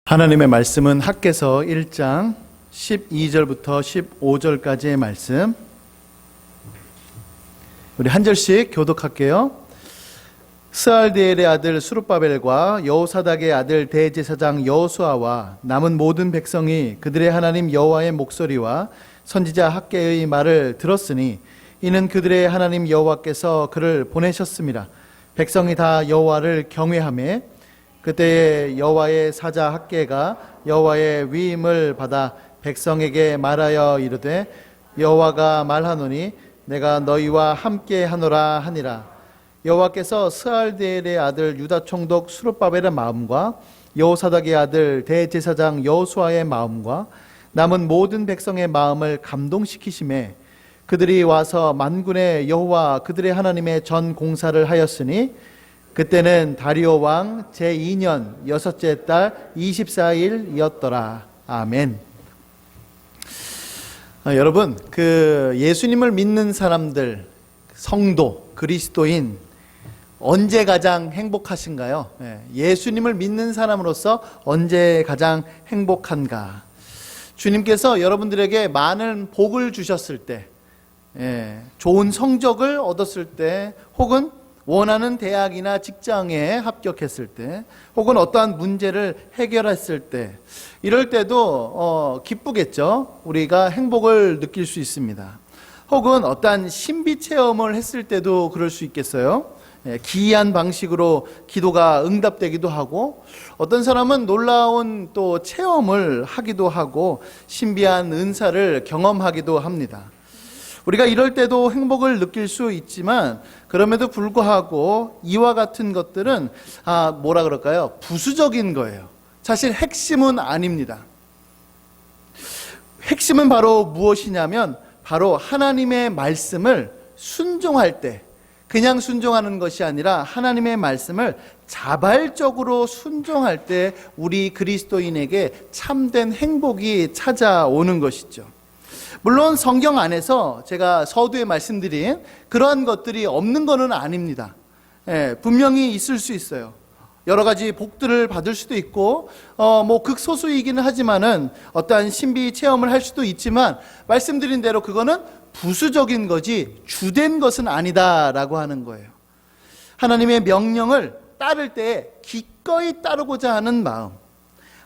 하나님의 말씀은 학개서 1장 12절부터 15절까지의 말씀, 우리 한 절씩 교독할게요. 스알디엘의 아들 스룹바벨과 여호사닥의 아들 대제사장 여호수아와 남은 모든 백성이 그들의 하나님 여호와의 목소리와 선지자 학개의 말을 들었으니 이는 그들의 하나님 여호와께서 그를 보내셨습니다. 백성이 다 여호와를 경외하며 그때에 여호와의 사자 학개가 여호와의 위임을 받아 백성에게 말하여 이르되 여호와가 말하노니 내가 너희와 함께 하노라 하니라. 여호와께서 스알디엘의 아들 유다 총독 스룹바벨의 마음과 여호사닥의 아들 대제사장 여호수아의 마음과 남은 모든 백성의 마음을 감동시키심에 그들이 와서 만군의 여호와 그들의 하나님의 전 공사를 하였으니 그때는 다리오 왕 제2년 여섯째 달 24일이었더라. 아멘. 여러분, 예수님을 믿는 사람들, 성도, 그리스도인 언제 가장 행복하신가요? 예수님을 믿는 사람으로서 언제 가장 행복한가? 주님께서 여러분들에게 많은 복을 주셨을 때, 좋은 성적을 얻었을 때, 혹은 원하는 대학이나 직장에 합격했을 때, 혹은 어떠한 문제를 해결했을 때, 이럴 때도 기쁘겠죠. 우리가 행복을 느낄 수 있습니다. 혹은 어떠한 신비 체험을 했을 때도 그럴 수 있겠어요. 기이한 방식으로 기도가 응답되기도 하고, 어떤 사람은 놀라운 또 체험을 하기도 하고 신비한 은사를 경험하기도 합니다. 우리가 이럴 때도 행복을 느낄 수 있지만 그럼에도 불구하고 이와 같은 것들은 부수적인 거예요. 사실 핵심은 아닙니다. 핵심은 바로 무엇이냐면 바로 하나님의 말씀을 순종할 때, 그냥 순종하는 것이 아니라 하나님의 말씀을 자발적으로 순종할 때 우리 그리스도인에게 참된 행복이 찾아오는 것이죠. 물론 성경 안에서 제가 서두에 말씀드린 그러한 것들이 없는 것은 아닙니다. 분명히 있을 수 있어요. 여러 가지 복들을 받을 수도 있고 극소수이기는 하지만은 어떠한 신비 체험을 할 수도 있지만, 말씀드린 대로 그거는 부수적인 거지 주된 것은 아니다라고 하는 거예요. 하나님의 명령을 따를 때 기꺼이 따르고자 하는 마음,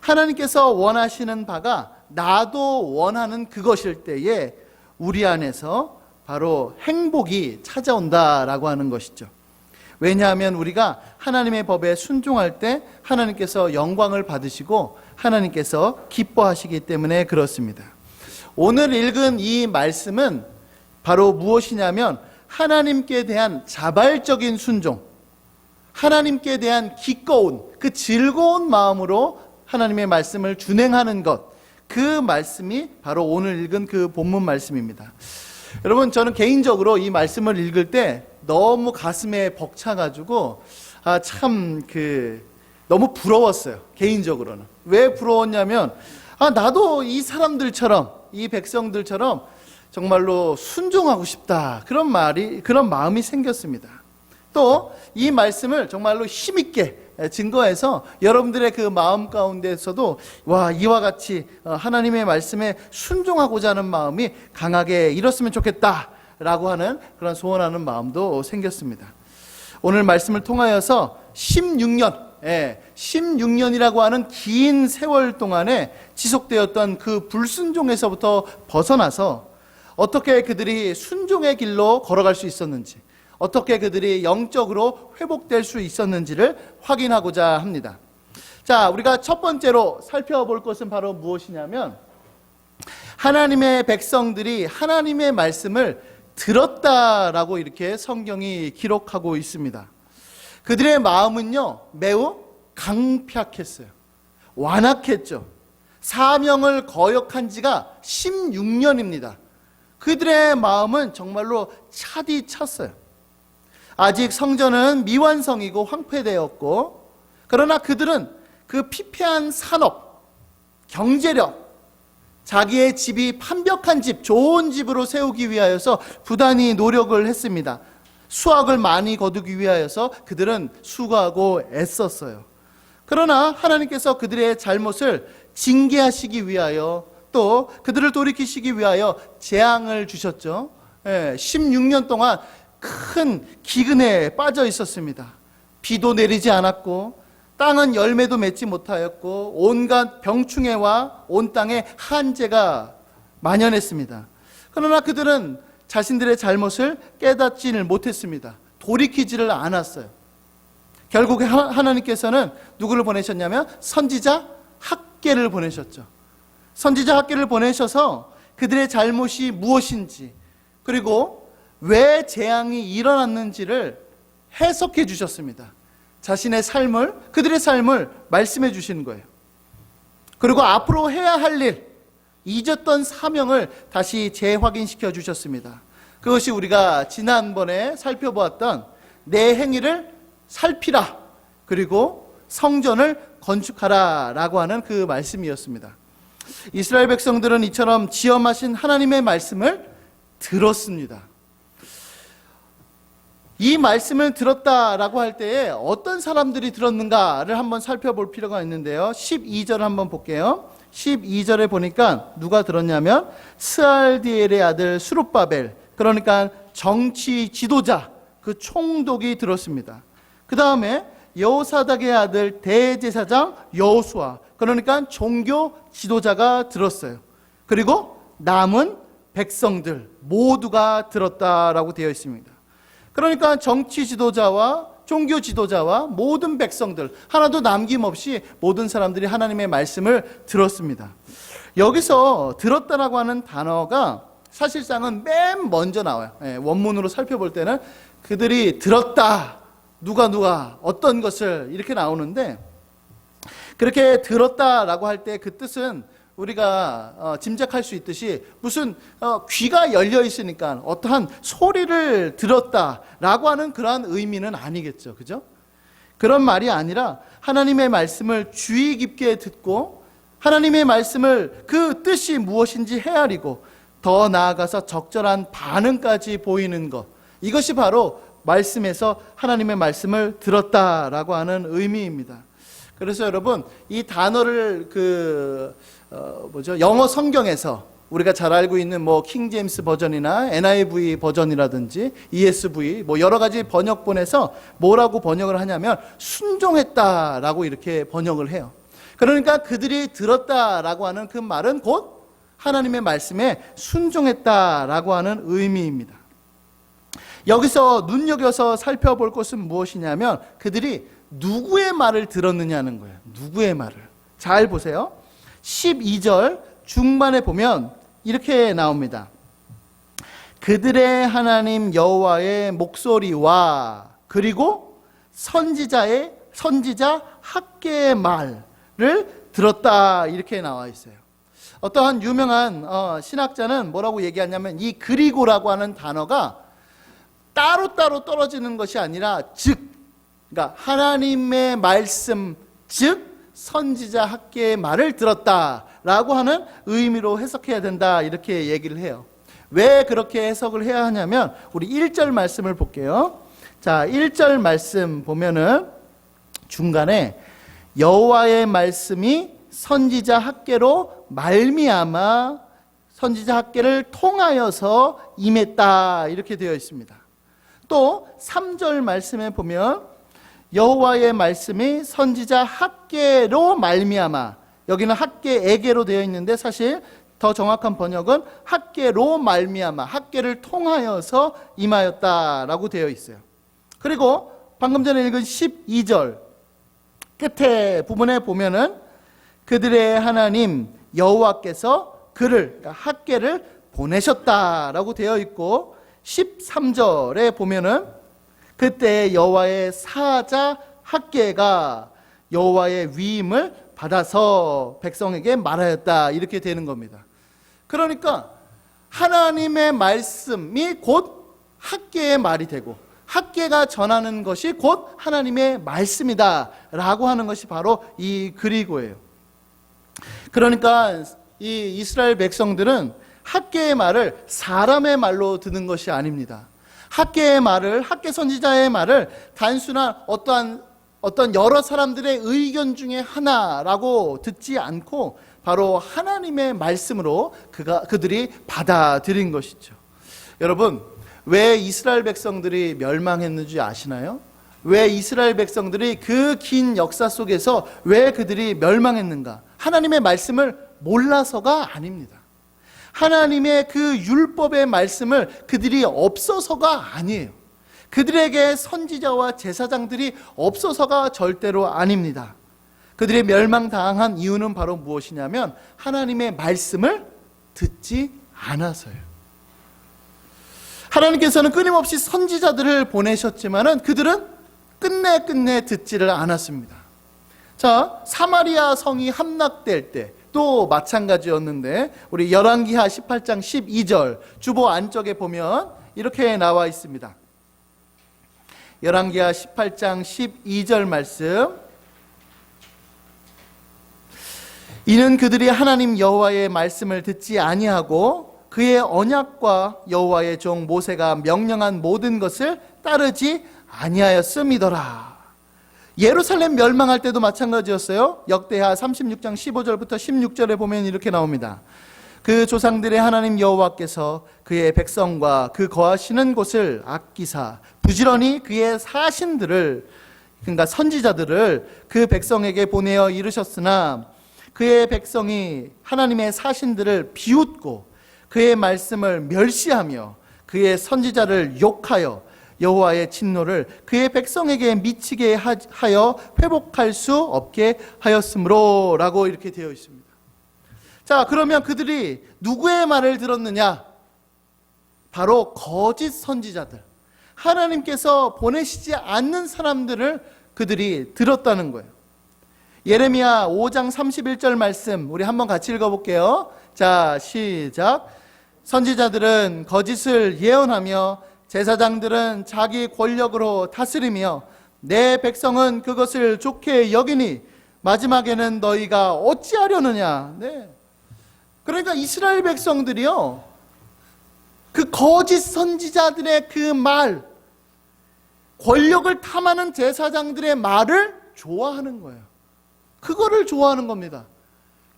하나님께서 원하시는 바가 나도 원하는 그것일 때에 우리 안에서 바로 행복이 찾아온다라고 하는 것이죠. 왜냐하면 우리가 하나님의 법에 순종할 때 하나님께서 영광을 받으시고 하나님께서 기뻐하시기 때문에 그렇습니다. 오늘 읽은 이 말씀은 바로 무엇이냐면 하나님께 대한 자발적인 순종, 하나님께 대한 기꺼운 그 즐거운 마음으로 하나님의 말씀을 준행하는 것, 그 말씀이 바로 오늘 읽은 그 본문 말씀입니다. 여러분, 저는 개인적으로 이 말씀을 읽을 때 너무 가슴에 벅차가지고 너무 부러웠어요. 개인적으로는. 왜 부러웠냐면 나도 이 사람들처럼, 이 백성들처럼 정말로 순종하고 싶다, 그런 마음이 생겼습니다. 또 이 말씀을 정말로 힘있게 증거해서 여러분들의 그 마음 가운데서도 이와 같이 하나님의 말씀에 순종하고자 하는 마음이 강하게 일었으면 좋겠다라고 하는 그런 소원하는 마음도 생겼습니다. 오늘 말씀을 통하여서 16년이라고 하는 긴 세월 동안에 지속되었던 그 불순종에서부터 벗어나서 어떻게 그들이 순종의 길로 걸어갈 수 있었는지, 어떻게 그들이 영적으로 회복될 수 있었는지를 확인하고자 합니다. 자, 우리가 첫 번째로 살펴볼 것은 바로 무엇이냐면 하나님의 백성들이 하나님의 말씀을 들었다라고 이렇게 성경이 기록하고 있습니다. 그들의 마음은요, 매우 강팍했어요. 완악했죠. 사명을 거역한 지가 16년입니다. 그들의 마음은 정말로 차디찼어요. 아직 성전은 미완성이고 황폐되었고, 그러나 그들은 그 피폐한 산업, 경제력, 자기의 집이 완벽한 집, 좋은 집으로 세우기 위하여서 부단히 노력을 했습니다. 수확을 많이 거두기 위하여서 그들은 수고하고 애썼어요. 그러나 하나님께서 그들의 잘못을 징계하시기 위하여 또 그들을 돌이키시기 위하여 재앙을 주셨죠. 16년 동안 큰 기근에 빠져 있었습니다. 비도 내리지 않았고 땅은 열매도 맺지 못하였고 온갖 병충해와 온 땅에 한재가 만연했습니다. 그러나 그들은 자신들의 잘못을 깨닫지를 못했습니다. 돌이키지를 않았어요. 결국에 하나님께서는 누구를 보내셨냐면 선지자 학개를 보내셨죠. 선지자 학개를 보내셔서 그들의 잘못이 무엇인지 그리고 왜 재앙이 일어났는지를 해석해 주셨습니다. 자신의 삶을, 그들의 삶을 말씀해 주시는 거예요. 그리고 앞으로 해야 할 일, 잊었던 사명을 다시 재확인시켜 주셨습니다. 그것이 우리가 지난번에 살펴보았던 내 행위를 살피라, 그리고 성전을 건축하라 라고 하는 그 말씀이었습니다. 이스라엘 백성들은 이처럼 지엄하신 하나님의 말씀을 들었습니다. 이 말씀을 들었다라고 할 때에 어떤 사람들이 들었는가를 한번 살펴볼 필요가 있는데요. 12절 한번 볼게요. 12절에 보니까 누가 들었냐면 스알디엘의 아들 수룹바벨, 그러니까 정치 지도자, 그 총독이 들었습니다. 그 다음에 여호사닥의 아들 대제사장 여호수아, 그러니까 종교 지도자가 들었어요. 그리고 남은 백성들 모두가 들었다라고 되어 있습니다. 그러니까 정치 지도자와 종교 지도자와 모든 백성들 하나도 남김없이 모든 사람들이 하나님의 말씀을 들었습니다. 여기서 들었다라고 하는 단어가 사실상은 맨 먼저 나와요. 원문으로 살펴볼 때는 그들이 들었다, 누가 어떤 것을 이렇게 나오는데, 그렇게 들었다라고 할 때 그 뜻은 우리가 짐작할 수 있듯이 무슨 귀가 열려 있으니까 어떠한 소리를 들었다라고 하는 그러한 의미는 아니겠죠. 그죠? 그런 말이 아니라 하나님의 말씀을 주의 깊게 듣고 하나님의 말씀을 그 뜻이 무엇인지 헤아리고 더 나아가서 적절한 반응까지 보이는 것, 이것이 바로 말씀에서 하나님의 말씀을 들었다라고 하는 의미입니다. 그래서 여러분, 이 단어를 영어 성경에서 우리가 잘 알고 있는 뭐 킹제임스 버전이나 NIV 버전이라든지 ESV 뭐 여러 가지 번역본에서 뭐라고 번역을 하냐면 순종했다라고 이렇게 번역을 해요. 그러니까 그들이 들었다라고 하는 그 말은 곧 하나님의 말씀에 순종했다라고 하는 의미입니다. 여기서 눈여겨서 살펴볼 것은 무엇이냐면 그들이 누구의 말을 들었느냐는 거예요. 누구의 말을. 잘 보세요. 12절 중반에 보면 이렇게 나옵니다. 그들의 하나님 여호와의 목소리와 그리고 선지자 학개의 말을 들었다, 이렇게 나와 있어요. 어떠한 유명한 신학자는 뭐라고 얘기하냐면 이 그리고라고 하는 단어가 따로따로 떨어지는 것이 아니라 그러니까 하나님의 말씀 즉 선지자 학개의 말을 들었다라고 하는 의미로 해석해야 된다, 이렇게 얘기를 해요. 왜 그렇게 해석을 해야 하냐면 우리 1절 말씀을 볼게요. 자, 1절 말씀 보면은 중간에 여호와의 말씀이 선지자 학개로 말미암아 선지자 학개를 통하여서 임했다, 이렇게 되어 있습니다. 또 3절 말씀에 보면 여호와의 말씀이 선지자 학개로 말미암아, 여기는 학개에게로 되어 있는데 사실 더 정확한 번역은 학개로 말미암아, 학개를 통하여서 임하였다라고 되어 있어요. 그리고 방금 전에 읽은 12절 끝에 부분에 보면은 그들의 하나님 여호와께서 그를, 그러니까 학개를 보내셨다라고 되어 있고 13절에 보면은 그때 여호와의 사자 학개가 여호와의 위임을 받아서 백성에게 말하였다, 이렇게 되는 겁니다. 그러니까 하나님의 말씀이 곧 학개의 말이 되고 학개가 전하는 것이 곧 하나님의 말씀이다 라고 하는 것이 바로 이 그리고예요. 그러니까 이 이스라엘 백성들은 학개의 말을 사람의 말로 듣는 것이 아닙니다. 학개의 말을, 학개 선지자의 말을 단순한 어떠한 어떤 여러 사람들의 의견 중에 하나라고 듣지 않고 바로 하나님의 말씀으로 그들이 받아들인 것이죠. 여러분, 왜 이스라엘 백성들이 멸망했는지 아시나요? 왜 이스라엘 백성들이 그 긴 역사 속에서 왜 그들이 멸망했는가? 하나님의 말씀을 몰라서가 아닙니다. 하나님의 그 율법의 말씀을 그들이 없어서가 아니에요. 그들에게 선지자와 제사장들이 없어서가 절대로 아닙니다. 그들이 멸망당한 이유는 바로 무엇이냐면 하나님의 말씀을 듣지 않아서요. 하나님께서는 끊임없이 선지자들을 보내셨지만은 그들은 끝내 듣지를 않았습니다. 자, 사마리아 성이 함락될 때 또 마찬가지였는데 우리 열왕기하 18장 12절 주보 안쪽에 보면 이렇게 나와 있습니다. 열왕기하 18장 12절 말씀. 이는 그들이 하나님 여호와의 말씀을 듣지 아니하고 그의 언약과 여호와의 종 모세가 명령한 모든 것을 따르지 아니하였음이더라. 예루살렘 멸망할 때도 마찬가지였어요. 역대하 36장 15절부터 16절에 보면 이렇게 나옵니다. 그 조상들의 하나님 여호와께서 그의 백성과 그 거하시는 곳을 아끼사 부지런히 그의 사신들을, 그러니까 선지자들을 그 백성에게 보내어 이르셨으나 그의 백성이 하나님의 사신들을 비웃고 그의 말씀을 멸시하며 그의 선지자를 욕하여 여호와의 진노를 그의 백성에게 미치게 하여 회복할 수 없게 하였으므로 라고 이렇게 되어 있습니다. 자, 그러면 그들이 누구의 말을 들었느냐? 바로 거짓 선지자들, 하나님께서 보내시지 않는 사람들을 그들이 들었다는 거예요. 예레미야 5장 31절 말씀 우리 한번 같이 읽어볼게요. 자, 시작. 선지자들은 거짓을 예언하며 제사장들은 자기 권력으로 다스리며 내 백성은 그것을 좋게 여기니 마지막에는 너희가 어찌하려느냐. 네. 그러니까 이스라엘 백성들이요, 그 거짓 선지자들의 그 말, 권력을 탐하는 제사장들의 말을 좋아하는 거예요. 그거를 좋아하는 겁니다.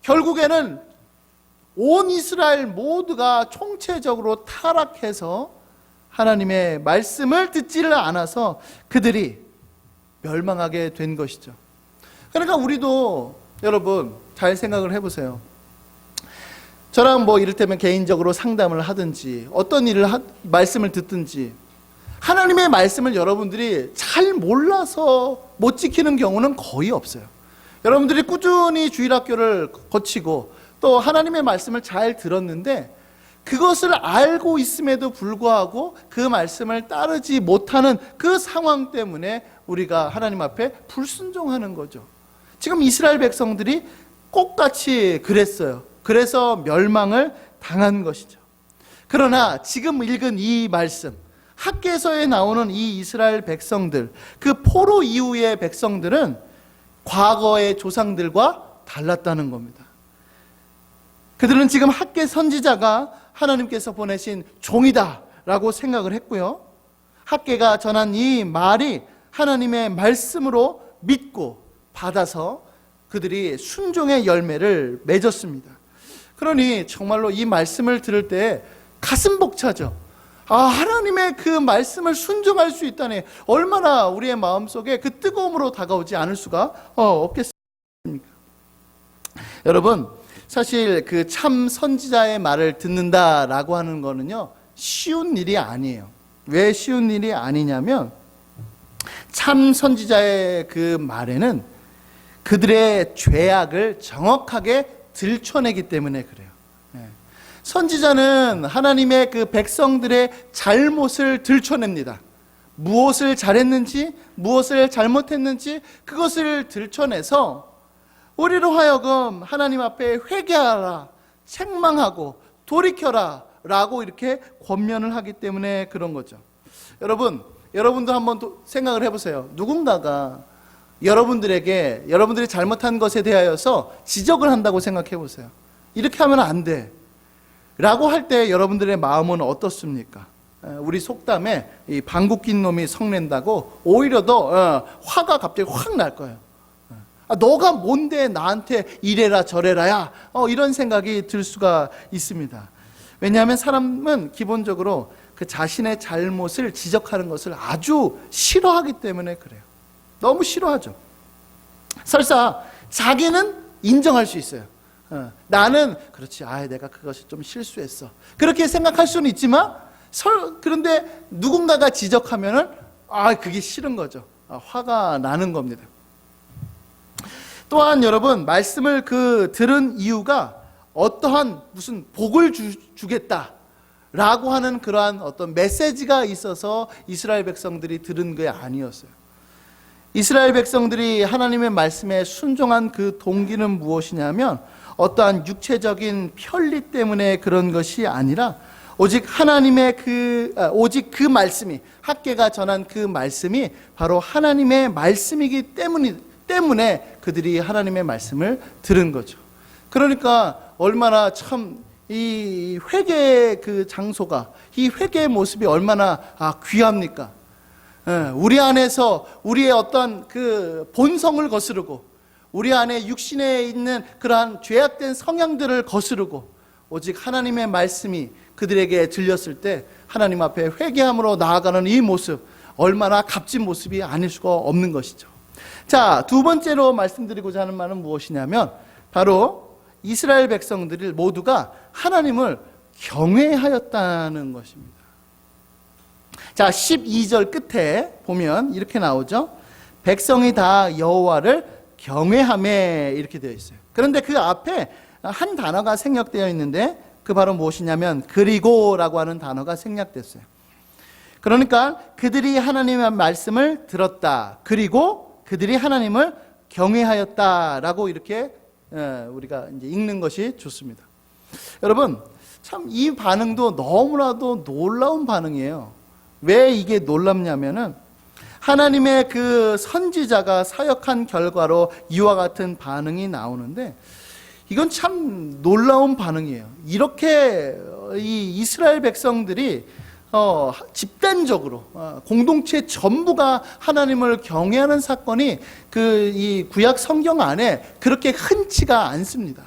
결국에는 온 이스라엘 모두가 총체적으로 타락해서 하나님의 말씀을 듣지를 않아서 그들이 멸망하게 된 것이죠. 그러니까 우리도 여러분 잘 생각을 해보세요. 저랑 뭐 이를테면 개인적으로 상담을 하든지 어떤 일을 말씀을 듣든지 하나님의 말씀을 여러분들이 잘 몰라서 못 지키는 경우는 거의 없어요. 여러분들이 꾸준히 주일학교를 거치고 또 하나님의 말씀을 잘 들었는데 그것을 알고 있음에도 불구하고 그 말씀을 따르지 못하는 그 상황 때문에 우리가 하나님 앞에 불순종하는 거죠. 지금 이스라엘 백성들이 똑같이 그랬어요. 그래서 멸망을 당한 것이죠. 그러나 지금 읽은 이 말씀, 학개서에 나오는 이 이스라엘 백성들, 그 포로 이후의 백성들은 과거의 조상들과 달랐다는 겁니다. 그들은 지금 학개 선지자가 하나님께서 보내신 종이다 라고 생각을 했고요, 학개가 전한 이 말이 하나님의 말씀으로 믿고 받아서 그들이 순종의 열매를 맺었습니다. 그러니 정말로 이 말씀을 들을 때 가슴 벅차죠. 아, 하나님의 그 말씀을 순종할 수 있다니 얼마나 우리의 마음속에 그 뜨거움으로 다가오지 않을 수가 없겠습니까? 여러분, 사실 그 참 선지자의 말을 듣는다라고 하는 거는요, 쉬운 일이 아니에요. 왜 쉬운 일이 아니냐면 참 선지자의 그 말에는 그들의 죄악을 정확하게 들춰내기 때문에 그래요. 선지자는 하나님의 그 백성들의 잘못을 들춰냅니다. 무엇을 잘했는지, 무엇을 잘못했는지 그것을 들춰내서 우리로 하여금 하나님 앞에 회개하라, 책망하고 돌이켜라 라고 이렇게 권면을 하기 때문에 그런 거죠. 여러분도 한번 생각을 해보세요. 누군가가 여러분들에게 여러분들이 잘못한 것에 대하여서 지적을 한다고 생각해 보세요. 이렇게 하면 안 돼 라고 할 때 여러분들의 마음은 어떻습니까? 우리 속담에 이 방귀 낀 놈이 성낸다고 오히려 더 화가 갑자기 확 날 거예요. 너가 뭔데 나한테 이래라 저래라야, 이런 생각이 들 수가 있습니다. 왜냐하면 사람은 기본적으로 그 자신의 잘못을 지적하는 것을 아주 싫어하기 때문에 그래요. 너무 싫어하죠. 설사 자기는 인정할 수 있어요. 나는 그렇지, 내가 그것이 좀 실수했어, 그렇게 생각할 수는 있지만 그런데 누군가가 지적하면은 그게 싫은 거죠. 화가 나는 겁니다. 또한 여러분, 말씀을 들은 이유가 어떠한 무슨 복을 주겠다라고 하는 그러한 어떤 메시지가 있어서 이스라엘 백성들이 들은 게 아니었어요. 이스라엘 백성들이 하나님의 말씀에 순종한 그 동기는 무엇이냐면 어떠한 육체적인 편리 때문에 그런 것이 아니라 오직 하나님의 오직 그 말씀이, 학개가 전한 그 말씀이 바로 하나님의 말씀이기 때문에 그들이 하나님의 말씀을 들은 거죠. 그러니까 얼마나 참 이 회개의 그 장소가, 이 회개의 모습이 얼마나 귀합니까? 우리 안에서 우리의 어떤 그 본성을 거스르고 우리 안에 육신에 있는 그러한 죄악된 성향들을 거스르고 오직 하나님의 말씀이 그들에게 들렸을 때 하나님 앞에 회개함으로 나아가는 이 모습, 얼마나 값진 모습이 아닐 수가 없는 것이죠. 자, 두 번째로 말씀드리고자 하는 말은 무엇이냐면 바로 이스라엘 백성들 모두가 하나님을 경외하였다는 것입니다. 자, 12절 끝에 보면 이렇게 나오죠. 백성이 다 여호와를 경외하매, 이렇게 되어 있어요. 그런데 그 앞에 한 단어가 생략되어 있는데 그 바로 무엇이냐면 그리고라고 하는 단어가 생략됐어요. 그러니까 그들이 하나님의 말씀을 들었다, 그리고 그들이 하나님을 경외하였다라고 이렇게 우리가 이제 읽는 것이 좋습니다. 여러분, 참 이 반응도 너무나도 놀라운 반응이에요. 왜 이게 놀랍냐면은 하나님의 그 선지자가 사역한 결과로 이와 같은 반응이 나오는데 이건 참 놀라운 반응이에요. 이렇게 이 이스라엘 백성들이 집단적으로 공동체 전부가 하나님을 경외하는 사건이 이 구약 성경 안에 그렇게 흔치가 않습니다.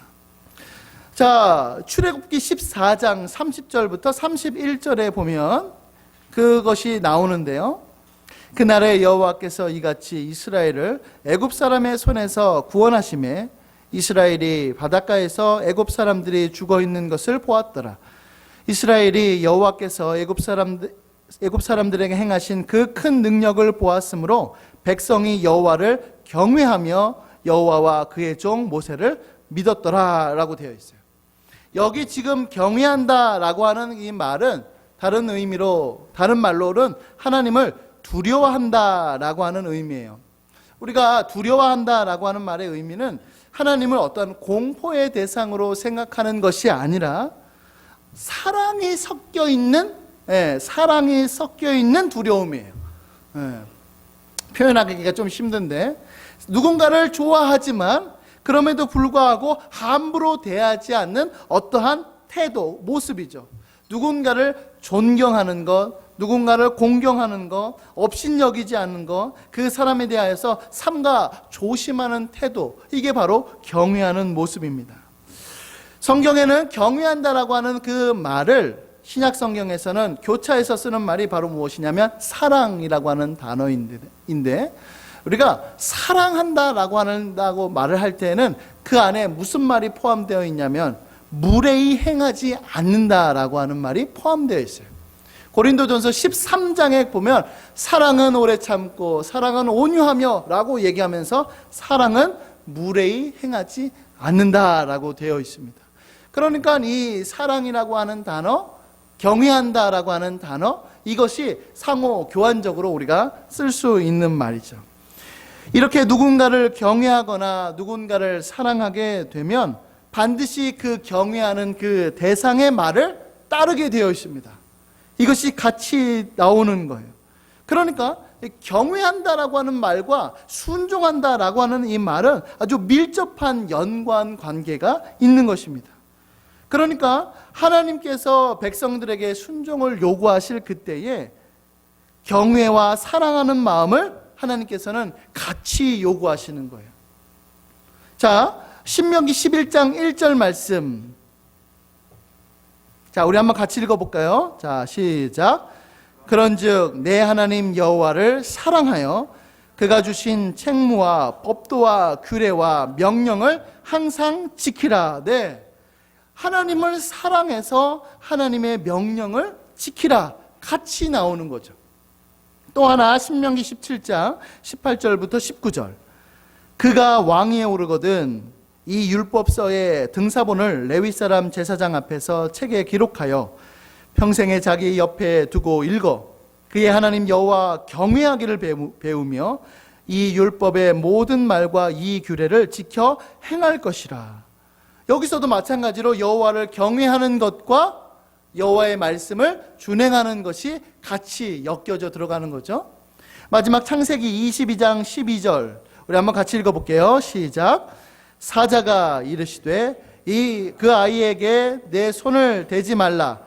자, 출애굽기 14장 30절부터 31절에 보면 그것이 나오는데요. 그날에 여호와께서 이같이 이스라엘을 애굽 사람의 손에서 구원하시매 이스라엘이 바닷가에서 애굽 사람들이 죽어 있는 것을 보았더라. 이스라엘이 여호와께서 애굽 사람들에게 행하신 그 큰 능력을 보았으므로 백성이 여호와를 경외하며 여호와와 그의 종 모세를 믿었더라라고 되어 있어요. 여기 지금 경외한다라고 하는 이 말은 다른 말로는 하나님을 두려워한다라고 하는 의미예요. 우리가 두려워한다라고 하는 말의 의미는 하나님을 어떤 공포의 대상으로 생각하는 것이 아니라 사랑이 섞여 있는 두려움이에요. 표현하기가 좀 힘든데, 누군가를 좋아하지만 그럼에도 불구하고 함부로 대하지 않는 어떠한 태도, 모습이죠. 누군가를 존경하는 것, 누군가를 공경하는 것, 업신여기지 않는 것, 그 사람에 대하여서 삼가 조심하는 태도, 이게 바로 경외하는 모습입니다. 성경에는 경외한다라고 하는 그 말을 신약 성경에서는 교차해서 쓰는 말이 바로 무엇이냐면 사랑이라고 하는 단어인데, 우리가 사랑한다라고 한다고 말을 할 때는 그 안에 무슨 말이 포함되어 있냐면 무례히 행하지 않는다라고 하는 말이 포함되어 있어요. 고린도전서 13장에 보면 사랑은 오래 참고 사랑은 온유하며 라고 얘기하면서 사랑은 무례히 행하지 않는다라고 되어 있습니다. 그러니까 이 사랑이라고 하는 단어, 경외한다라고 하는 단어, 이것이 상호 교환적으로 우리가 쓸 수 있는 말이죠. 이렇게 누군가를 경외하거나 누군가를 사랑하게 되면 반드시 그 경외하는 그 대상의 말을 따르게 되어 있습니다. 이것이 같이 나오는 거예요. 그러니까 경외한다라고 하는 말과 순종한다라고 하는 이 말은 아주 밀접한 연관 관계가 있는 것입니다. 그러니까 하나님께서 백성들에게 순종을 요구하실 그때에 경외와 사랑하는 마음을 하나님께서는 같이 요구하시는 거예요. 자, 신명기 11장 1절 말씀. 자, 우리 한번 같이 읽어볼까요? 자, 시작. 그런즉 내 하나님 여호와를 사랑하여 그가 주신 책무와 법도와 규례와 명령을 항상 지키라. 네. 하나님을 사랑해서 하나님의 명령을 지키라. 같이 나오는 거죠. 또 하나 신명기 17장 18절부터 19절. 그가 왕위에 오르거든 이 율법서의 등사본을 레위 사람 제사장 앞에서 책에 기록하여 평생에 자기 옆에 두고 읽어 그의 하나님 여호와 경외하기를 배우며 이 율법의 모든 말과 이 규례를 지켜 행할 것이라. 여기서도 마찬가지로 여호와를 경외하는 것과 여호와의 말씀을 준행하는 것이 같이 엮여져 들어가는 거죠. 마지막 창세기 22장 12절 우리 한번 같이 읽어볼게요. 시작. 사자가 이르시되 그 아이에게 내 손을 대지 말라.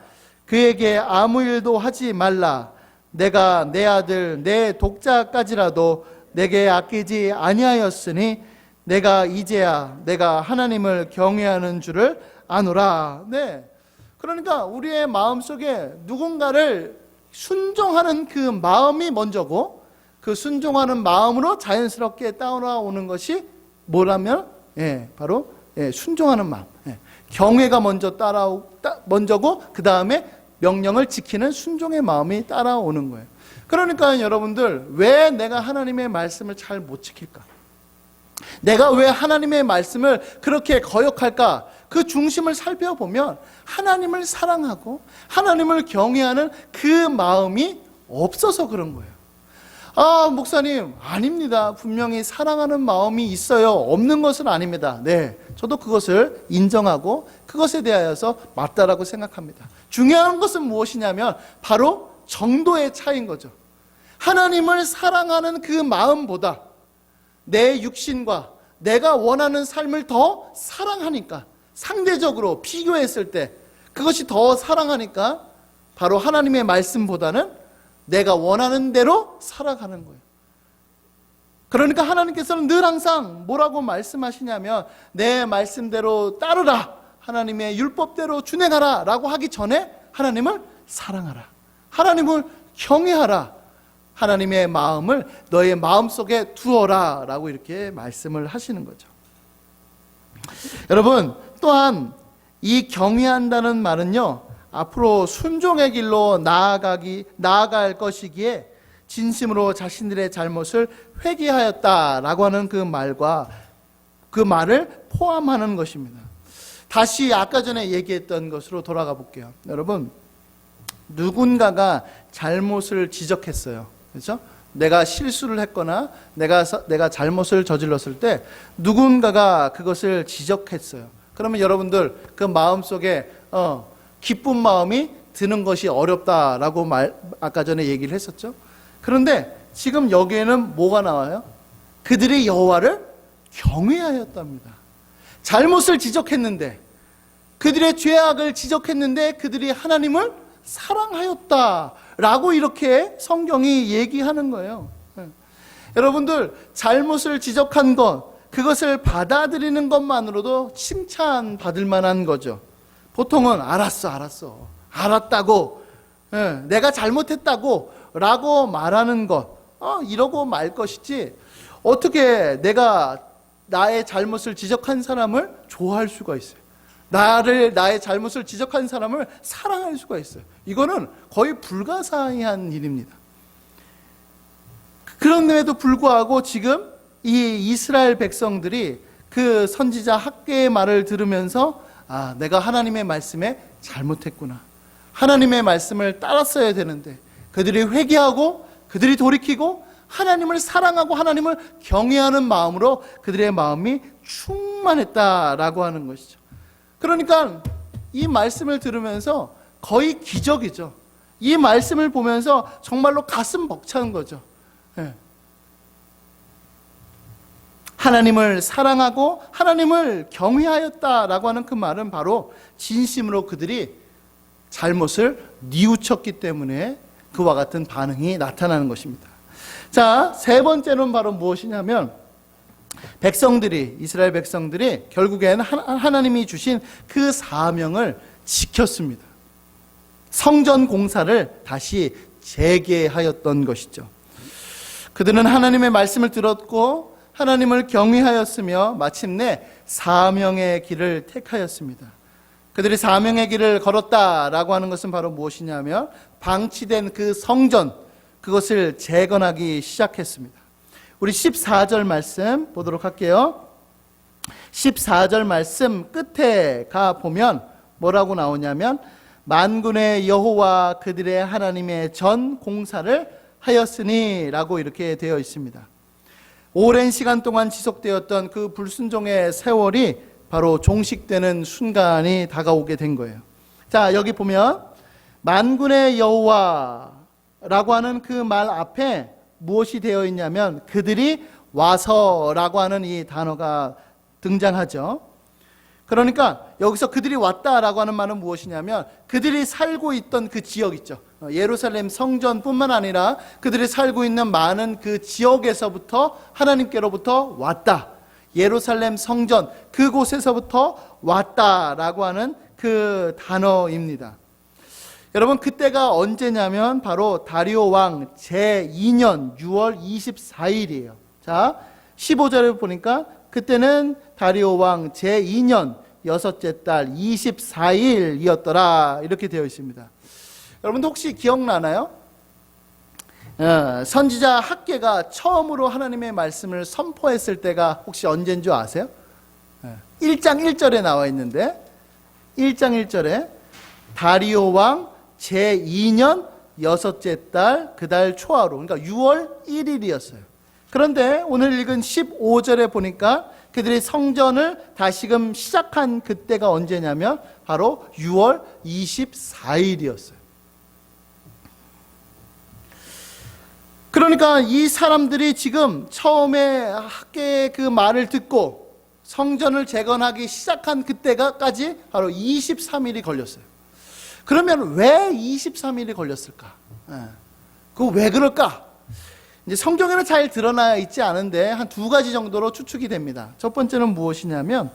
그에게 아무 일도 하지 말라. 내가 내 아들 내 독자까지라도 내게 아끼지 아니하였으니 내가 이제야 내가 하나님을 경외하는 줄을 아노라. 네. 그러니까 우리의 마음속에 누군가를 순종하는 그 마음이 먼저고 그 순종하는 마음으로 자연스럽게 따라오는 것이 뭐라면 바로 순종하는 마음. 경외가 먼저고 그 다음에 명령을 지키는 순종의 마음이 따라오는 거예요. 그러니까 여러분들 왜 내가 하나님의 말씀을 잘 못 지킬까? 내가 왜 하나님의 말씀을 그렇게 거역할까? 그 중심을 살펴보면 하나님을 사랑하고 하나님을 경외하는 그 마음이 없어서 그런 거예요. 아, 목사님, 아닙니다. 분명히 사랑하는 마음이 있어요. 없는 것은 아닙니다. 네, 저도 그것을 인정하고 그것에 대하여서 맞다라고 생각합니다. 중요한 것은 무엇이냐면 바로 정도의 차이인 거죠. 하나님을 사랑하는 그 마음보다 내 육신과 내가 원하는 삶을 더 사랑하니까, 상대적으로 비교했을 때 그것이 더 사랑하니까 바로 하나님의 말씀보다는 내가 원하는 대로 살아가는 거예요. 그러니까 하나님께서는 늘 항상 뭐라고 말씀하시냐면 내 말씀대로 따르라, 하나님의 율법대로 준행하라 라고 하기 전에 하나님을 사랑하라, 하나님을 경외하라, 하나님의 마음을 너의 마음속에 두어라 라고 이렇게 말씀을 하시는 거죠. 여러분, 또한 이 경외한다는 말은요, 앞으로 순종의 길로 나아갈 것이기에 진심으로 자신들의 잘못을 회개하였다라고 하는 그 말을 포함하는 것입니다. 다시 아까 전에 얘기했던 것으로 돌아가 볼게요. 여러분, 누군가가 잘못을 지적했어요. 그렇죠? 내가 실수를 했거나 내가 잘못을 저질렀을 때 누군가가 그것을 지적했어요. 그러면 여러분들 그 마음속에 기쁜 마음이 드는 것이 어렵다라고 아까 전에 얘기를 했었죠. 그런데 지금 여기에는 뭐가 나와요? 그들이 여호와를 경외하였답니다. 잘못을 지적했는데, 그들의 죄악을 지적했는데 그들이 하나님을 사랑하였다라고 이렇게 성경이 얘기하는 거예요. 여러분들, 잘못을 지적한 것, 그것을 받아들이는 것만으로도 칭찬받을 만한 거죠. 보통은 알았다고, 내가 잘못했다고 라고 말하는 것, 이러고 말 것이지 어떻게 내가 나의 잘못을 지적한 사람을 좋아할 수가 있어요? 나의 잘못을 지적한 사람을 사랑할 수가 있어요? 이거는 거의 불가사의한 일입니다. 그런데도 불구하고 지금 이 이스라엘 백성들이 그 선지자 학개의 말을 들으면서 내가 하나님의 말씀에 잘못했구나, 하나님의 말씀을 따랐어야 되는데, 그들이 회개하고 그들이 돌이키고 하나님을 사랑하고 하나님을 경외하는 마음으로 그들의 마음이 충만했다라고 하는 것이죠. 그러니까 이 말씀을 들으면서 거의 기적이죠. 이 말씀을 보면서 정말로 가슴 벅찬 거죠. 하나님을 사랑하고 하나님을 경외하였다라고 하는 그 말은 바로 진심으로 그들이 잘못을 뉘우쳤기 때문에 그와 같은 반응이 나타나는 것입니다. 자, 세 번째는 바로 무엇이냐면 백성들이, 이스라엘 백성들이 결국엔 하나님이 주신 그 사명을 지켰습니다. 성전 공사를 다시 재개하였던 것이죠. 그들은 하나님의 말씀을 들었고 하나님을 경외하였으며 마침내 사명의 길을 택하였습니다. 그들이 사명의 길을 걸었다라고 하는 것은 바로 무엇이냐면 방치된 그 성전, 그것을 재건하기 시작했습니다. 우리 14절 말씀 보도록 할게요. 14절 말씀 끝에 가 보면 뭐라고 나오냐면 만군의 여호와 그들의 하나님의 전 공사를 하였으니 라고 이렇게 되어 있습니다. 오랜 시간 동안 지속되었던 그 불순종의 세월이 바로 종식되는 순간이 다가오게 된 거예요. 자, 여기 보면 만군의 여호와라고 하는 그 말 앞에 무엇이 되어 있냐면 그들이 와서라고 하는 이 단어가 등장하죠. 그러니까 여기서 그들이 왔다라고 하는 말은 무엇이냐면 그들이 살고 있던 그 지역 있죠. 예루살렘 성전뿐만 아니라 그들이 살고 있는 많은 그 지역에서부터 하나님께로부터 왔다. 예루살렘 성전 그곳에서부터 왔다라고 하는 그 단어입니다. 여러분, 그때가 언제냐면 바로 다리오 왕 제2년 6월 24일이에요. 자, 15절에 보니까 그때는 다리오 왕 제2년 여섯째 달 24일이었더라 이렇게 되어 있습니다. 여러분 혹시 기억나나요? 선지자 학개가 처음으로 하나님의 말씀을 선포했을 때가 혹시 언제인 줄 아세요? 1장 1절에 나와 있는데 1장 1절에 다리오 왕 제2년 여섯째 달 그 달 초하루, 그러니까 6월 1일이었어요. 그런데 오늘 읽은 15절에 보니까 그들이 성전을 다시금 시작한 그때가 언제냐면 바로 6월 24일이었어요. 그러니까 이 사람들이 지금 처음에 학개의 그 말을 듣고 성전을 재건하기 시작한 그때까지 바로 23일이 걸렸어요. 그러면 왜 23일이 걸렸을까? 그거 왜 그럴까? 이제 성경에는 잘 드러나 있지 않은데 한 두 가지 정도로 추측이 됩니다. 첫 번째는 무엇이냐면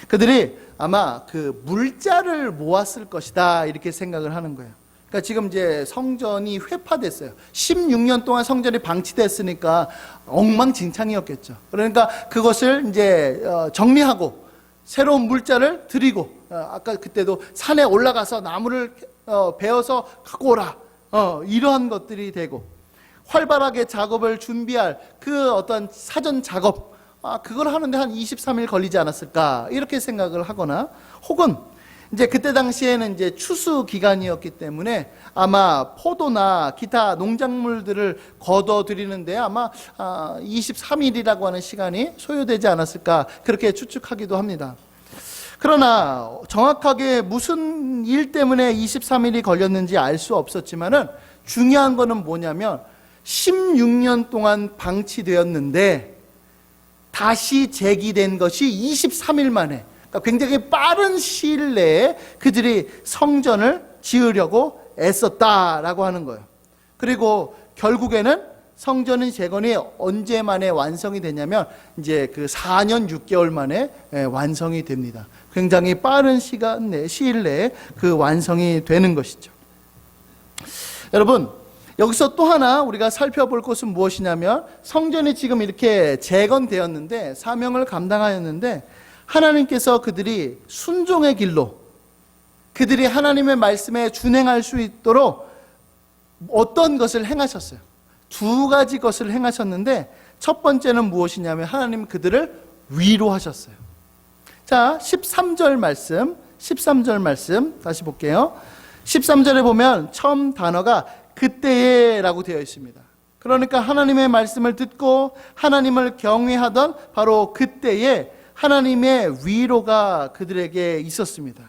그들이 아마 그 물자를 모았을 것이다 이렇게 생각을 하는 거예요. 그러니까 지금 이제 성전이 회파됐어요. 16년 동안 성전이 방치됐으니까 엉망진창이었겠죠. 그러니까 그것을 이제 정리하고 새로운 물자를 드리고 아까 그때도 산에 올라가서 나무를 베어서 갖고 오라 이러한 것들이 되고 활발하게 작업을 준비할 그 어떤 사전 작업 그걸 하는데 한 23일 걸리지 않았을까 이렇게 생각을 하거나 혹은 이제 그때 당시에는 이제 추수 기간이었기 때문에 아마 포도나 기타 농작물들을 거둬 드리는데 아마 23일이라고 하는 시간이 소요되지 않았을까 그렇게 추측하기도 합니다. 그러나 정확하게 무슨 일 때문에 23일이 걸렸는지 알 수 없었지만은 중요한 거는 뭐냐면 16년 동안 방치되었는데 다시 재기된 것이 23일 만에, 그러니까 굉장히 빠른 시일 내에 그들이 성전을 지으려고 애썼다라고 하는 거예요. 그리고 결국에는 성전의 재건이 언제 만에 완성이 되냐면 이제 그 4년 6개월 만에 완성이 됩니다. 굉장히 빠른 시간 내 시일 내에 그 완성이 되는 것이죠. 여러분, 여기서 또 하나 우리가 살펴볼 것은 무엇이냐면 성전이 지금 이렇게 재건되었는데 사명을 감당하였는데 하나님께서 그들이 순종의 길로 그들이 하나님의 말씀에 준행할 수 있도록 어떤 것을 행하셨어요. 두 가지 것을 행하셨는데 첫 번째는 무엇이냐면 하나님 그들을 위로하셨어요. 자, 13절 말씀 다시 볼게요. 13절에 보면 처음 단어가 그때에 라고 되어 있습니다. 그러니까 하나님의 말씀을 듣고 하나님을 경외하던 바로 그때에 하나님의 위로가 그들에게 있었습니다.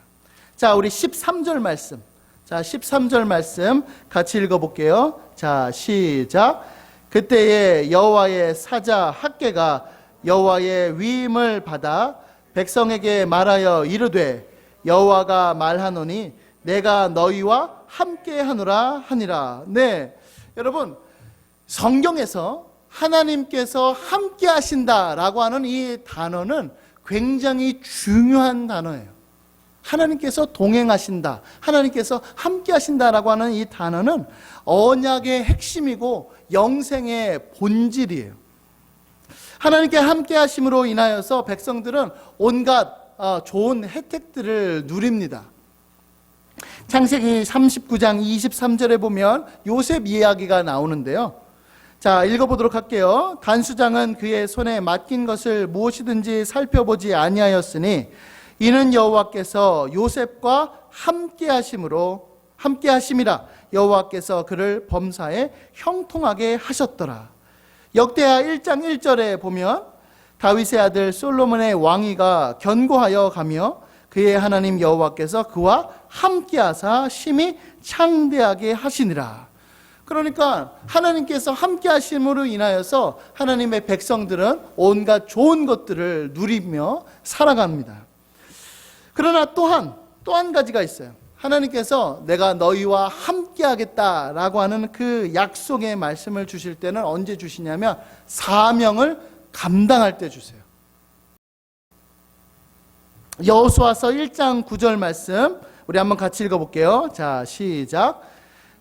자, 우리 13절 말씀. 자, 13절 말씀 같이 읽어볼게요. 자, 시작. 그때에 여호와의 사자 학개가 여호와의 위임을 받아 백성에게 말하여 이르되 여호와가 말하노니 내가 너희와 함께 하노라 하니라. 네, 여러분, 성경에서 하나님께서 함께 하신다라고 하는 이 단어는 굉장히 중요한 단어예요. 하나님께서 동행하신다, 하나님께서 함께 하신다라고 하는 이 단어는 언약의 핵심이고 영생의 본질이에요. 하나님께 함께 하심으로 인하여서 백성들은 온갖 좋은 혜택들을 누립니다. 창세기 39장 23절에 보면 요셉 이야기가 나오는데요. 자, 읽어보도록 할게요. 단수장은 그의 손에 맡긴 것을 무엇이든지 살펴보지 아니하였으니 이는 여호와께서 요셉과 함께 하심이라. 여호와께서 그를 범사에 형통하게 하셨더라. 역대하 1장 1절에 보면 다윗의 아들 솔로몬의 왕위가 견고하여 가며 그의 하나님 여호와께서 그와 함께하사 심히 창대하게 하시니라. 그러니까 하나님께서 함께 하심으로 인하여서 하나님의 백성들은 온갖 좋은 것들을 누리며 살아갑니다. 그러나 또 한 가지가 있어요. 하나님께서 내가 너희와 함께 하겠다라고 하는 그 약속의 말씀을 주실 때는 언제 주시냐면 사명을 감당할 때 주세요. 여호수아서 1장 9절 말씀 우리 한번 같이 읽어볼게요. 자, 시작.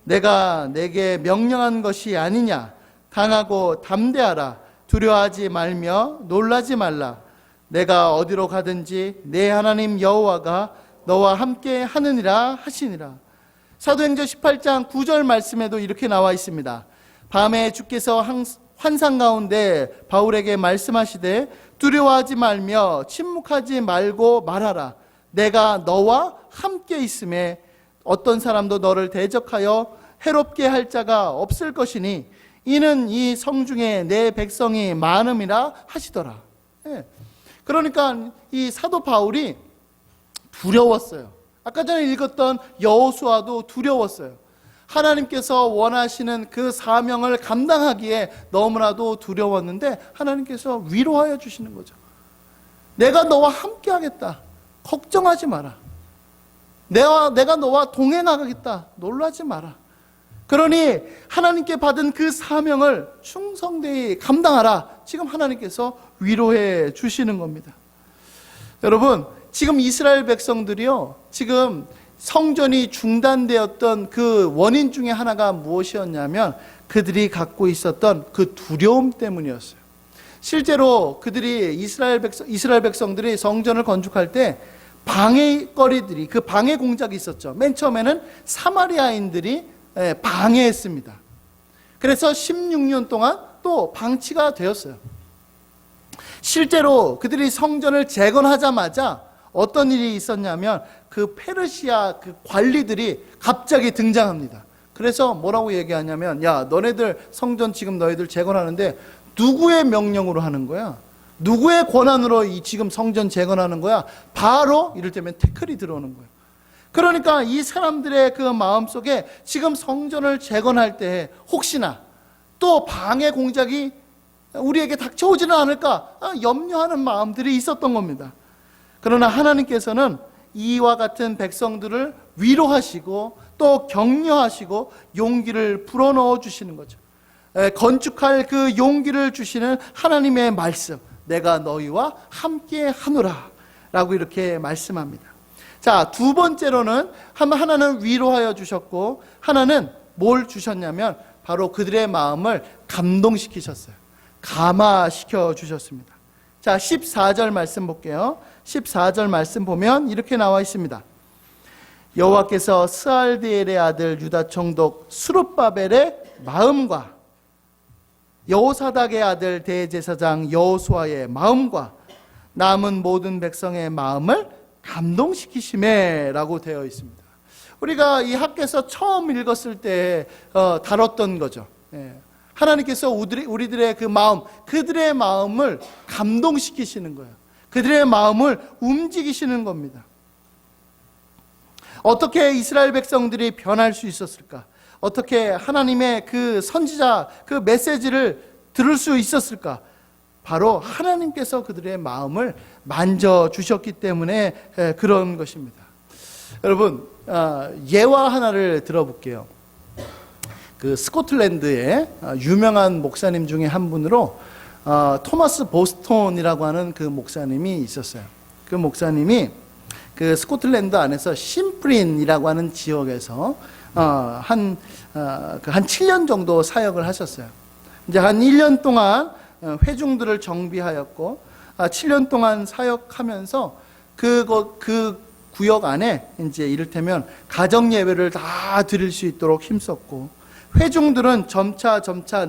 내가 내게 명령한 것이 아니냐. 강하고 담대하라. 두려워하지 말며 놀라지 말라. 내가 어디로 가든지 내 하나님 여호와가 너와 함께 하느니라 하시니라. 사도행전 18장 9절 말씀에도 이렇게 나와 있습니다. 밤에 주께서 환상 가운데 바울에게 말씀하시되 두려워하지 말며 침묵하지 말고 말하라. 내가 너와 함께 있음에 어떤 사람도 너를 대적하여 해롭게 할 자가 없을 것이니 이는 이 성중에 내 백성이 많음이라 하시더라. 네. 그러니까 이 사도 바울이 두려웠어요. 아까 전에 읽었던 여호수아도 두려웠어요. 하나님께서 원하시는 그 사명을 감당하기에 너무나도 두려웠는데 하나님께서 위로하여 주시는 거죠. 내가 너와 함께 하겠다. 걱정하지 마라. 내가 너와 동행하겠다. 놀라지 마라. 그러니 하나님께 받은 그 사명을 충성되이 감당하라. 지금 하나님께서 위로해 주시는 겁니다. 여러분, 지금 이스라엘 백성들이요, 지금 성전이 중단되었던 그 원인 중에 하나가 무엇이었냐면 그들이 갖고 있었던 그 두려움 때문이었어요. 실제로 그들이 이스라엘 백성들이 성전을 건축할 때 방해거리들이, 그 방해 공작이 있었죠. 맨 처음에는 사마리아인들이 방해했습니다. 그래서 16년 동안 또 방치가 되었어요. 실제로 그들이 성전을 재건하자마자 어떤 일이 있었냐면 그 페르시아 그 관리들이 갑자기 등장합니다. 그래서 뭐라고 얘기하냐면, 야, 너네들 성전 지금 너희들 재건하는데 누구의 명령으로 하는 거야? 누구의 권한으로 이 지금 성전 재건하는 거야? 바로 이를테면 태클이 들어오는 거예요. 그러니까 이 사람들의 그 마음속에 지금 성전을 재건할 때 혹시나 또 방해 공작이 우리에게 닥쳐오지는 않을까 염려하는 마음들이 있었던 겁니다. 그러나 하나님께서는 이와 같은 백성들을 위로하시고 또 격려하시고 용기를 불어넣어 주시는 거죠. 건축할 그 용기를 주시는 하나님의 말씀, 내가 너희와 함께 하노라 라고 이렇게 말씀합니다. 자, 두 번째로는 하나는 위로하여 주셨고 하나는 뭘 주셨냐면 바로 그들의 마음을 감동시키셨어요. 감화시켜 주셨습니다. 자, 14절 말씀 볼게요. 14절 말씀 보면 이렇게 나와 있습니다. 여호와께서 스알디엘의 아들 유다 총독 스룹바벨의 마음과 여호사닥의 아들 대제사장 여호수아의 마음과 남은 모든 백성의 마음을 감동시키심에 라고 되어 있습니다. 우리가 이 학교에서 처음 읽었을 때 다뤘던 거죠. 하나님께서 우리들의 그 마음, 그들의 마음을 감동시키시는 거예요. 그들의 마음을 움직이시는 겁니다. 어떻게 이스라엘 백성들이 변할 수 있었을까? 어떻게 하나님의 그 선지자 그 메시지를 들을 수 있었을까? 바로 하나님께서 그들의 마음을 만져주셨기 때문에 그런 것입니다. 여러분, 예화 하나를 들어볼게요. 그 스코틀랜드의 유명한 목사님 중에 한 분으로 토마스 보스톤이라고 하는 그 목사님이 있었어요. 그 목사님이 그 스코틀랜드 안에서 심프린이라고 하는 지역에서 한 7년 정도 사역을 하셨어요. 이제 한 1년 동안 회중들을 정비하였고 7년 동안 사역하면서 그 구역 안에 이제 이를테면 가정 예배를 다 드릴 수 있도록 힘썼고, 회중들은 점차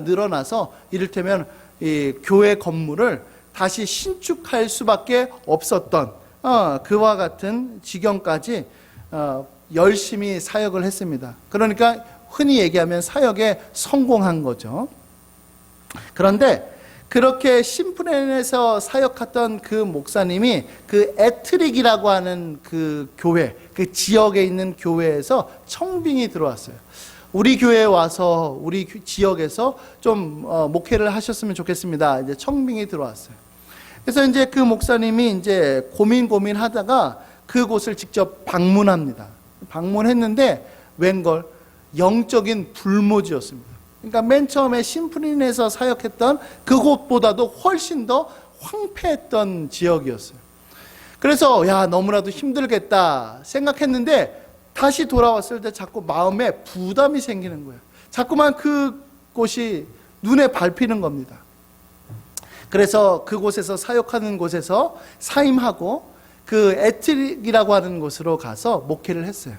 늘어나서 이를테면 이 교회 건물을 다시 신축할 수밖에 없었던 그와 같은 지경까지 열심히 사역을 했습니다. 그러니까 흔히 얘기하면 사역에 성공한 거죠. 그런데 그렇게 심프렌에서 사역했던 그 목사님이 그 애트릭이라고 하는 그 교회, 그 지역에 있는 교회에서 청빙이 들어왔어요. 우리 교회에 와서 우리 지역에서 좀 목회를 하셨으면 좋겠습니다. 이제 청빙이 들어왔어요. 그래서 이제 그 목사님이 이제 고민하다가 그곳을 직접 방문합니다. 방문했는데 웬걸 영적인 불모지였습니다. 그러니까 맨 처음에 심프린에서 사역했던 그곳보다도 훨씬 더 황폐했던 지역이었어요. 그래서 너무나도 힘들겠다 생각했는데 다시 돌아왔을 때 자꾸 마음에 부담이 생기는 거예요. 자꾸만 그곳이 눈에 밟히는 겁니다. 그래서 그곳에서 사역하는 곳에서 사임하고 그 애트릭이라고 하는 곳으로 가서 목회를 했어요.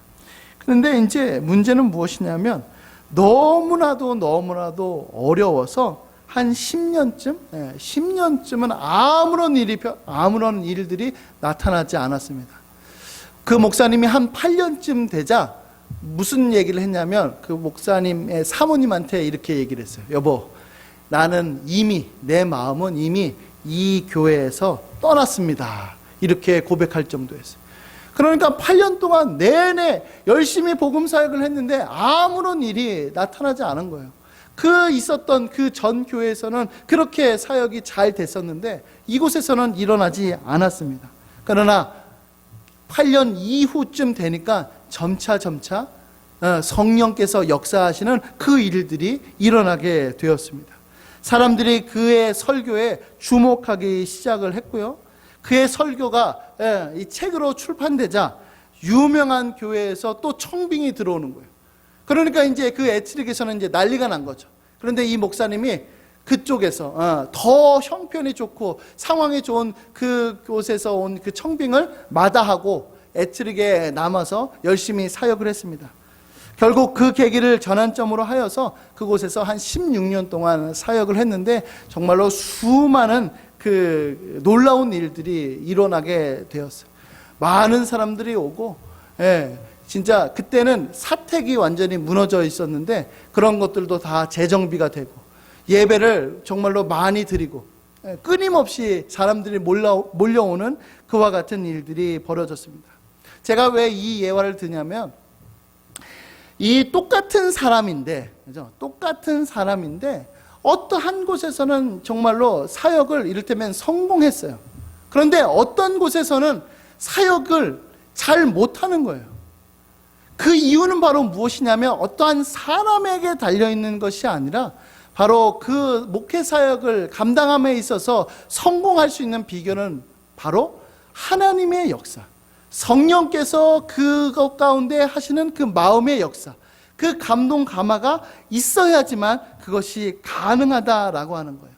그런데 이제 문제는 무엇이냐면 너무나도 어려워서 한 10년쯤은 아무런 일들이 나타나지 않았습니다. 그 목사님이 한 8년쯤 되자 무슨 얘기를 했냐면 그 목사님의 사모님한테 이렇게 얘기를 했어요. 여보, 나는 내 마음은 이미 이 교회에서 떠났습니다. 이렇게 고백할 정도였어요. 그러니까 8년 동안 내내 열심히 복음 사역을 했는데 아무런 일이 나타나지 않은 거예요. 있었던 그 전 교회에서는 그렇게 사역이 잘 됐었는데 이곳에서는 일어나지 않았습니다. 그러나 8년 이후쯤 되니까 점차 성령께서 역사하시는 그 일들이 일어나게 되었습니다. 사람들이 그의 설교에 주목하기 시작을 했고요. 그의 설교가 이 책으로 출판되자 유명한 교회에서 또 청빙이 들어오는 거예요. 그러니까 이제 그 애트릭에서는 이제 난리가 난 거죠. 그런데 이 목사님이 그쪽에서 더 형편이 좋고 상황이 좋은 그곳에서 온 그 청빙을 마다하고 애트릭에 남아서 열심히 사역을 했습니다. 결국 그 계기를 전환점으로 하여서 그곳에서 한 16년 동안 사역을 했는데 정말로 수많은 그 놀라운 일들이 일어나게 되었어요. 많은 사람들이 오고, 진짜 그때는 사택이 완전히 무너져 있었는데 그런 것들도 다 재정비가 되고 예배를 정말로 많이 드리고 끊임없이 사람들이 몰려오는 그와 같은 일들이 벌어졌습니다. 제가 왜 이 예화를 드냐면 이 똑같은 사람인데, 그죠? 똑같은 사람인데 어떠한 곳에서는 정말로 사역을 이를테면 성공했어요. 그런데 어떤 곳에서는 사역을 잘 못하는 거예요. 그 이유는 바로 무엇이냐면 어떠한 사람에게 달려있는 것이 아니라 바로 그 목회 사역을 감당함에 있어서 성공할 수 있는 비결은 바로 하나님의 역사, 성령께서 그것 가운데 하시는 그 마음의 역사, 그 감동 감화가 있어야지만 그것이 가능하다라고 하는 거예요.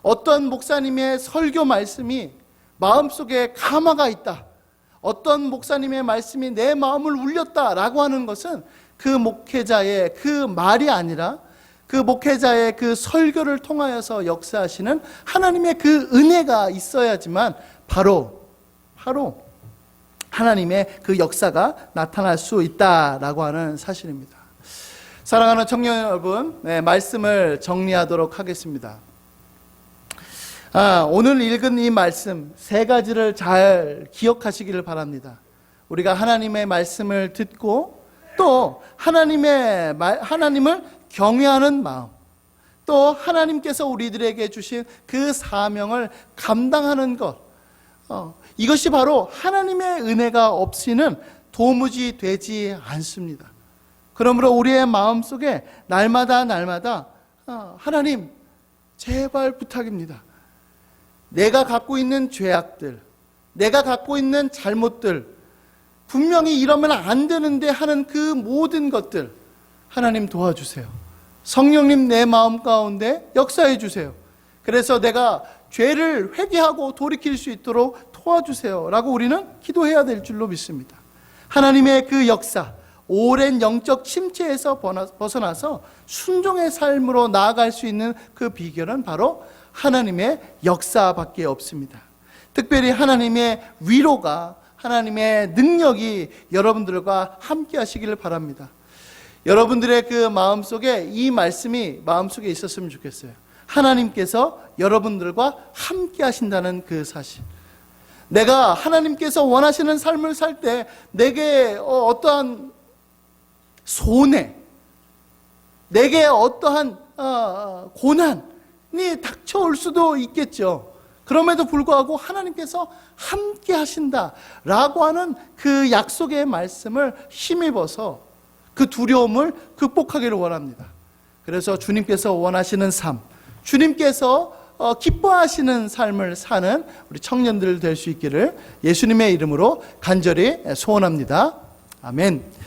어떤 목사님의 설교 말씀이 마음속에 감화가 있다, 어떤 목사님의 말씀이 내 마음을 울렸다라고 하는 것은 그 목회자의 그 말이 아니라 그 목회자의 그 설교를 통하여서 역사하시는 하나님의 그 은혜가 있어야지만 바로 하나님의 그 역사가 나타날 수 있다라고 하는 사실입니다. 사랑하는 청년 여러분, 말씀을 정리하도록 하겠습니다. 오늘 읽은 이 말씀 세 가지를 잘 기억하시기를 바랍니다. 우리가 하나님의 말씀을 듣고 또 하나님을 경외하는 마음, 또 하나님께서 우리들에게 주신 그 사명을 감당하는 것, 이것이 바로 하나님의 은혜가 없이는 도무지 되지 않습니다. 그러므로 우리의 마음속에 날마다 하나님 제발 부탁입니다. 내가 갖고 있는 죄악들, 내가 갖고 있는 잘못들, 분명히 이러면 안 되는데 하는 그 모든 것들 하나님 도와주세요. 성령님 내 마음 가운데 역사해 주세요. 그래서 내가 죄를 회개하고 돌이킬 수 있도록 도와주세요 라고 우리는 기도해야 될 줄로 믿습니다. 하나님의 그 역사, 오랜 영적 침체에서 벗어나서 순종의 삶으로 나아갈 수 있는 그 비결은 바로 하나님의 역사밖에 없습니다. 특별히 하나님의 위로가, 하나님의 능력이 여러분들과 함께 하시기를 바랍니다. 여러분들의 그 마음속에 이 말씀이 마음속에 있었으면 좋겠어요. 하나님께서 여러분들과 함께 하신다는 그 사실. 내가 하나님께서 원하시는 삶을 살 때 내게 어떠한 손해, 내게 어떠한 고난이 닥쳐올 수도 있겠죠. 그럼에도 불구하고 하나님께서 함께 하신다라고 하는 그 약속의 말씀을 힘입어서 그 두려움을 극복하기를 원합니다. 그래서 주님께서 원하시는 삶, 주님께서 기뻐하시는 삶을 사는 우리 청년들 될 수 있기를 예수님의 이름으로 간절히 소원합니다. 아멘.